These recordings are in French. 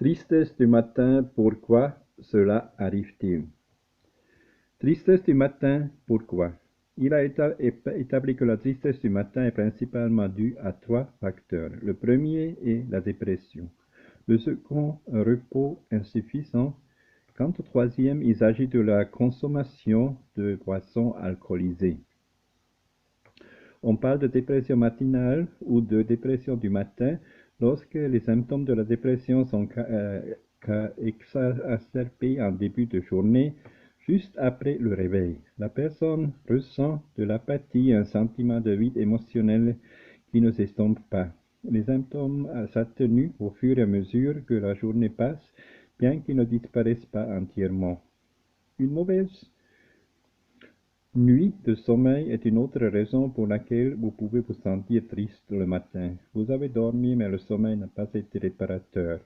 Tristesse du matin, pourquoi cela arrive-t-il? Tristesse du matin, pourquoi? Il a établi que la tristesse du matin est principalement due à trois facteurs. Le premier est la dépression. Le second, un repos insuffisant. Quant au troisième, il s'agit de la consommation de boissons alcoolisées. On parle de dépression matinale ou de dépression du matin lorsque les symptômes de la dépression sont exacerbés en début de journée, juste après le réveil. La personne ressent de l'apathie, un sentiment de vide émotionnel qui ne s'estompe pas. Les symptômes s'atténuent au fur et à mesure que la journée passe, bien qu'ils ne disparaissent pas entièrement. Une mauvaise nuit de sommeil est une autre raison pour laquelle vous pouvez vous sentir triste le matin. Vous avez dormi, mais le sommeil n'a pas été réparateur.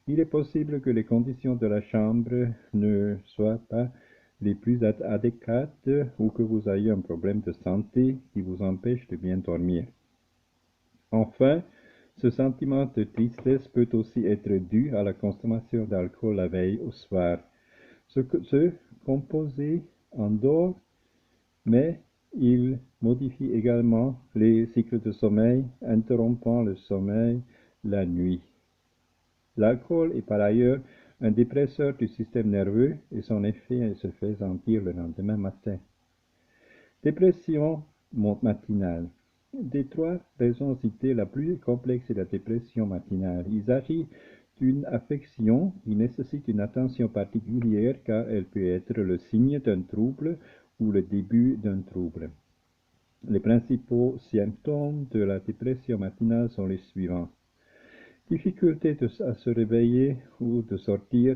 Il est possible que les conditions de la chambre ne soient pas les plus adéquates ou que vous ayez un problème de santé qui vous empêche de bien dormir. Enfin, ce sentiment de tristesse peut aussi être dû à la consommation d'alcool la veille au soir. Ce composé endort, mais il modifie également les cycles de sommeil, interrompant le sommeil la nuit. L'alcool est par ailleurs un dépresseur du système nerveux et son effet se fait sentir le lendemain matin. Dépression matinale. Des trois raisons citées, la plus complexe est la dépression matinale. Il s'agit d'une affection qui nécessite une attention particulière car elle peut être le signe d'un trouble ou le début d'un trouble. Les principaux symptômes de la dépression matinale sont les suivants. Difficulté à se réveiller ou de sortir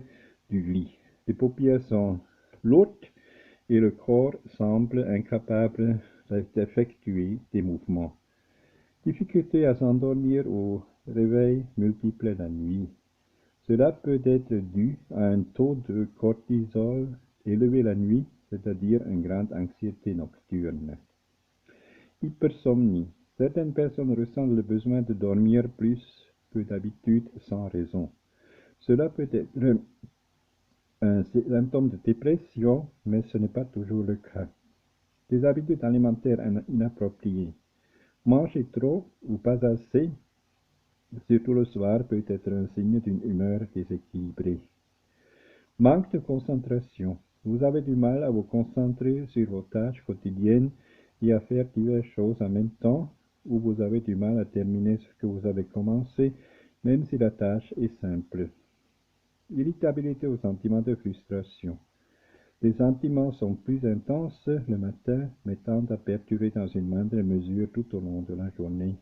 du lit. Les paupières sont lourdes et le corps semble incapable d'effectuer des mouvements. Difficulté à s'endormir ou réveil multiple la nuit. Cela peut être dû à un taux de cortisol élevé la nuit, c'est-à-dire une grande anxiété nocturne. Hypersomnie. Certaines personnes ressentent le besoin de dormir plus que d'habitude sans raison. Cela peut être un symptôme de dépression, mais ce n'est pas toujours le cas. Des habitudes alimentaires inappropriées. Manger trop ou pas assez, surtout le soir, peut être un signe d'une humeur déséquilibrée. Manque de concentration. Vous avez du mal à vous concentrer sur vos tâches quotidiennes et à faire diverses choses en même temps, ou vous avez du mal à terminer ce que vous avez commencé, même si la tâche est simple. Irritabilité ou sentiment de frustration. Les sentiments sont plus intenses le matin, mais tendent à perdurer dans une moindre mesure tout au long de la journée.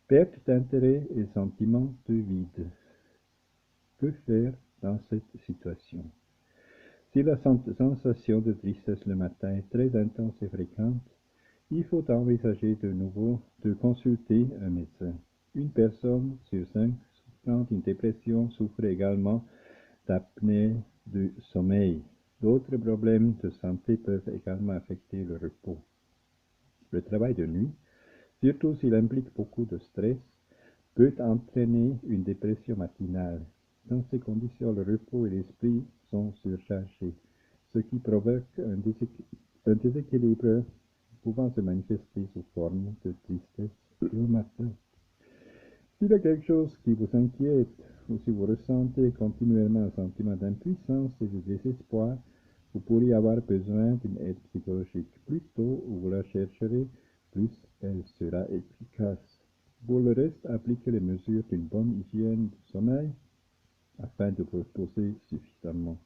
Perte d'intérêt et sentiment de vide. Que faire dans cette situation? Si la sensation de tristesse le matin est très intense et fréquente, il faut envisager de nouveau de consulter un médecin. Une personne sur 5 souffrant d'une dépression souffre également d'apnée du sommeil. D'autres problèmes de santé peuvent également affecter le repos. Le travail de nuit, surtout s'il implique beaucoup de stress, peut entraîner une dépression matinale. Dans ces conditions, le repos et l'esprit sont surchargés, ce qui provoque un déséquilibre pouvant se manifester sous forme de tristesse le matin. S'il y a quelque chose qui vous inquiète ou si vous ressentez continuellement un sentiment d'impuissance et de désespoir, vous pourriez avoir besoin d'une aide psychologique. Plus tôt vous la chercherez, plus elle sera efficace. Pour le reste, appliquez les mesures d'une bonne hygiène du sommeil afin de vous reposer suffisamment.